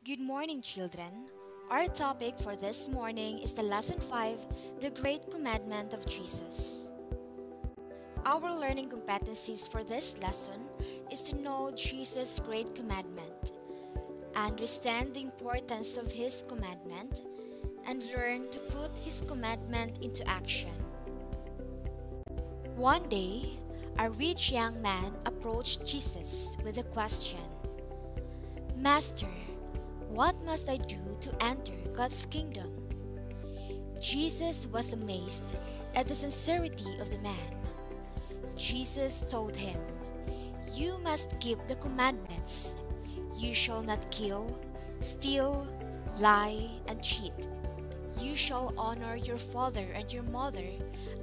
Good morning, children. Our topic for this morning is the Lesson 5, the Great Commandment of Jesus. Our learning competencies for this lesson is to know Jesus' great commandment, understand the importance of His commandment, and learn to put His commandment into action. One day, a rich young man approached Jesus with a question. Master, what must I do to enter God's kingdom? Jesus was amazed at the sincerity of the man. Jesus told him, "You must keep the commandments. You shall not kill, steal, lie, and cheat. You shall honor your father and your mother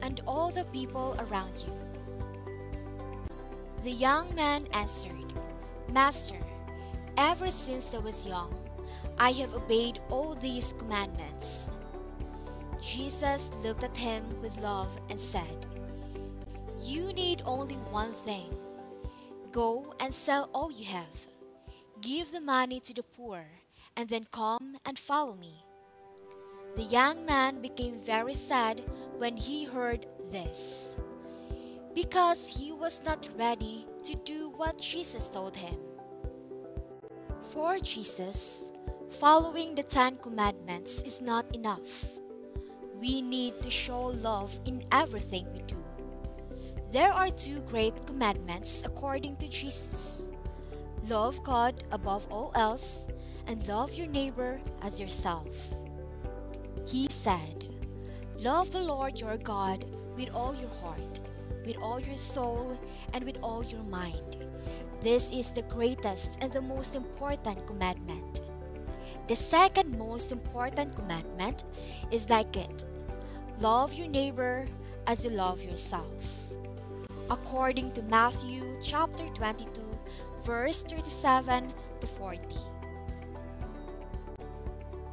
and all the people around you." The young man answered, "Master, ever since I was young, I have obeyed all these commandments." Jesus looked at him with love and said, "You need only one thing. Go and sell all you have. Give the money to the poor, and then come and follow me." The young man became very sad when he heard this, because he was not ready to do what Jesus told him. For Jesus, following the 10 Commandments is not enough. We need to show love in everything we do. There are 2 great commandments according to Jesus. Love God above all else and love your neighbor as yourself. He said, "Love the Lord your God with all your heart, with all your soul, and with all your mind. This is the greatest and the most important commandment. The second most important commandment is like it. Love your neighbor as you love yourself." According to Matthew chapter 22, verse 37 to 40.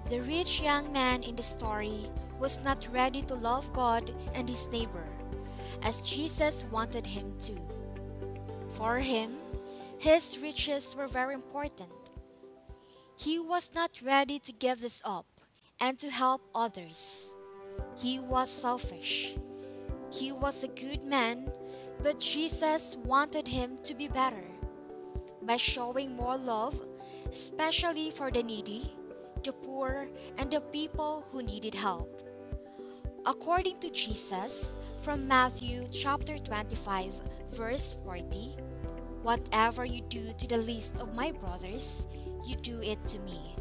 The rich young man in the story was not ready to love God and his neighbor, as Jesus wanted him to. For him, his riches were very important. He was not ready to give this up and to help others. He was selfish. He was a good man, but Jesus wanted him to be better by showing more love, especially for the needy, the poor, and the people who needed help. According to Jesus, from Matthew chapter 25, verse 40, "Whatever you do to the least of my brothers, you do it to me."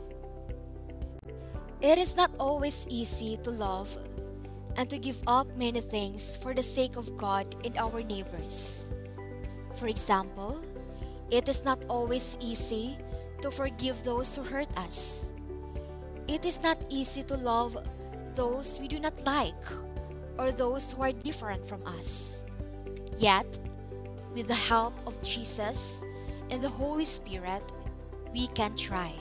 It is not always easy to love and to give up many things for the sake of God and our neighbors. For example, it is not always easy to forgive those who hurt us. It is not easy to love those we do not like or those who are different from us. Yet, with the help of Jesus and the Holy Spirit, we can try.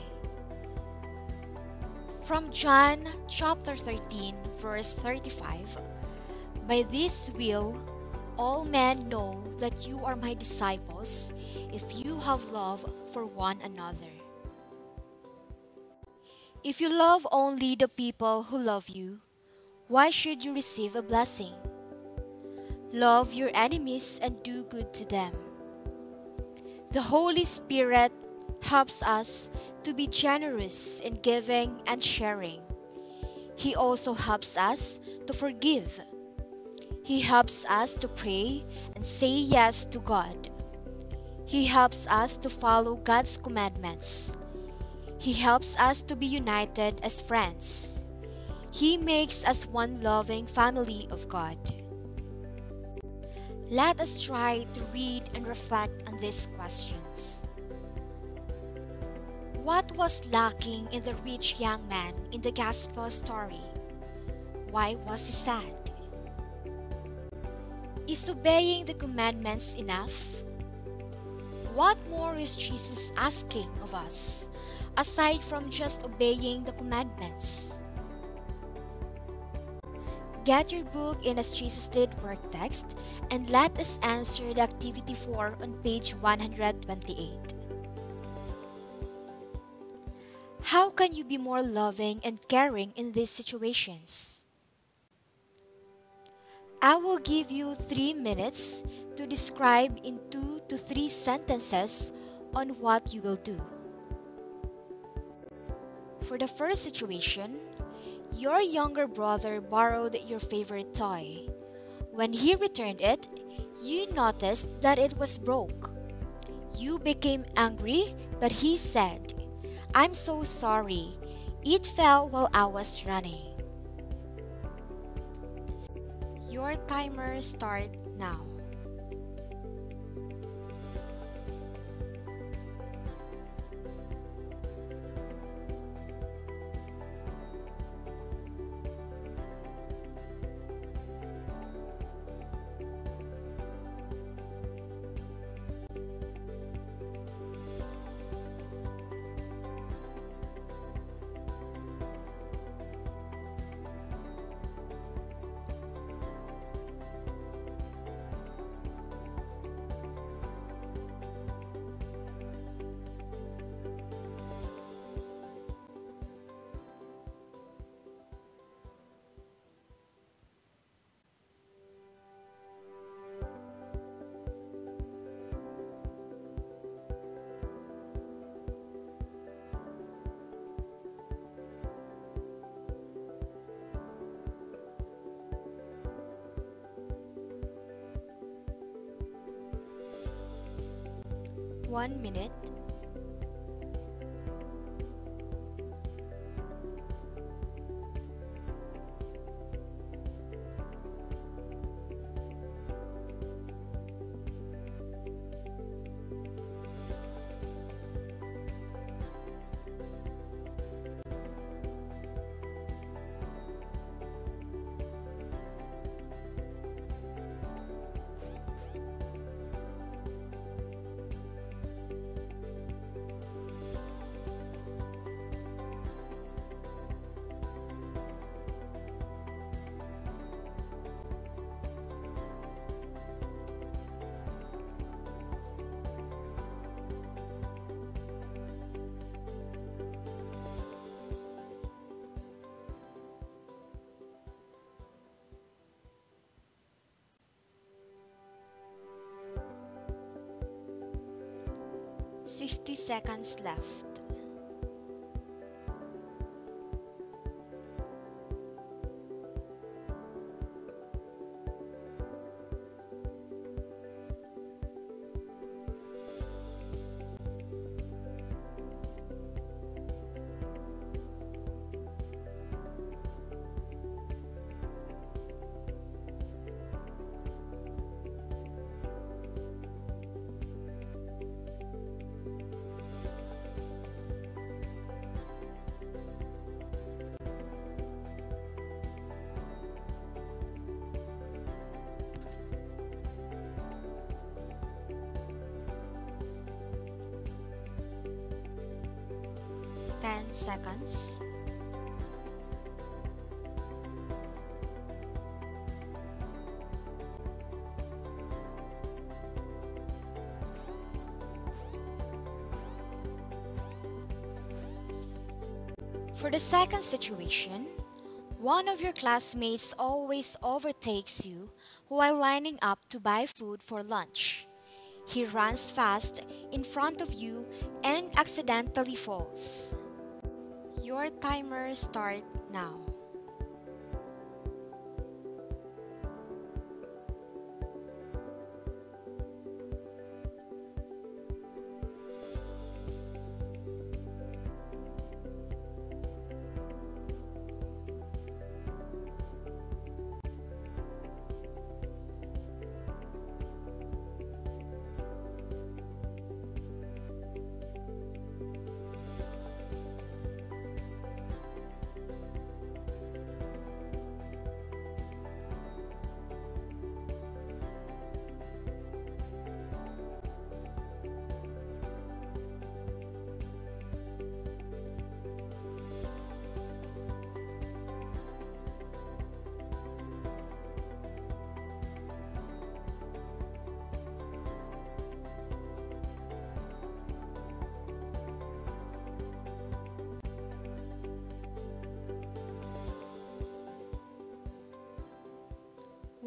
From John chapter 13, verse 35, "By this will all men know that you are my disciples, if you have love for one another." If you love only the people who love you, why should you receive a blessing? Love your enemies and do good to them. The Holy Spirit helps us to be generous in giving and sharing. He also helps us to forgive. He helps us to pray and say yes to God. He helps us to follow God's commandments. He helps us to be united as friends. He makes us one loving family of God. Let us try to read and reflect on these questions. What was lacking in the rich young man in the gospel story? Why was he sad? Is obeying the commandments enough? What more is Jesus asking of us, aside from just obeying the commandments? Get your book in As Jesus Did work text and let us answer the activity 4 on page 128. How can you be more loving and caring in these situations? I will give you 3 minutes to describe in 2 to 3 sentences on what you will do. For the first situation, your younger brother borrowed your favorite toy. When he returned it, you noticed that it was broke. You became angry, but he said, "I'm so sorry. It fell while I was running." Your timer starts now. One minute. Sixty seconds left. Ten seconds. For the second situation, one of your classmates always overtakes you while lining up to buy food for lunch. He runs fast in front of you and accidentally falls. Your timer starts now.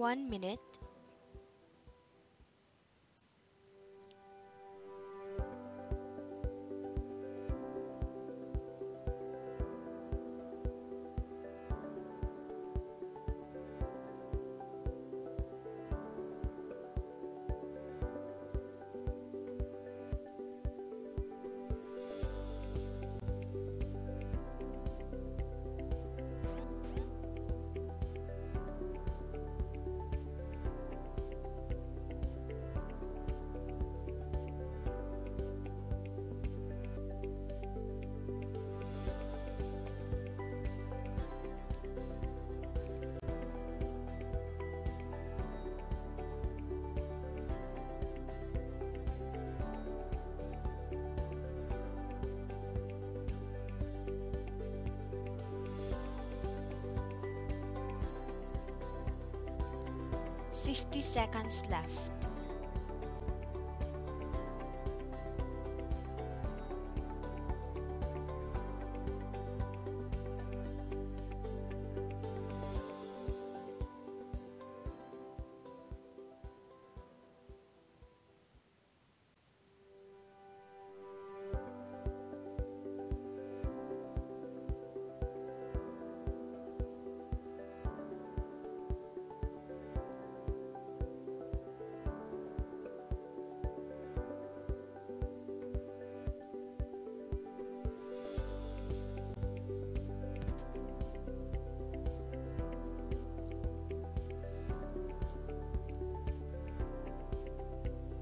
1 minute. Sixty seconds left.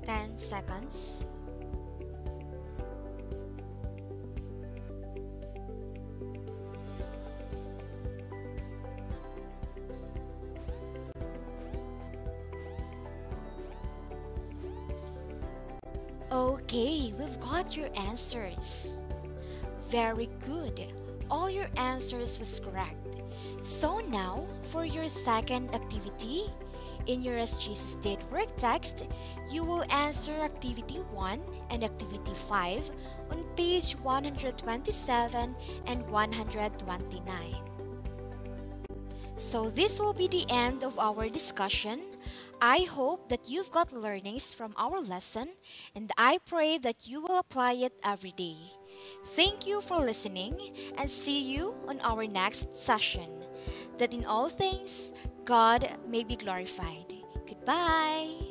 Ten seconds. Okay, we've got your answers. Very good. All your answers was correct. So now, for your second activity, in your As Jesus Did work text, you will answer Activity 1 and Activity 5 on page 127 and 129. So this will be the end of our discussion. I hope that you've got learnings from our lesson, and I pray that you will apply it every day. Thank you for listening, and see you on our next session. That in all things, God may be glorified. Goodbye.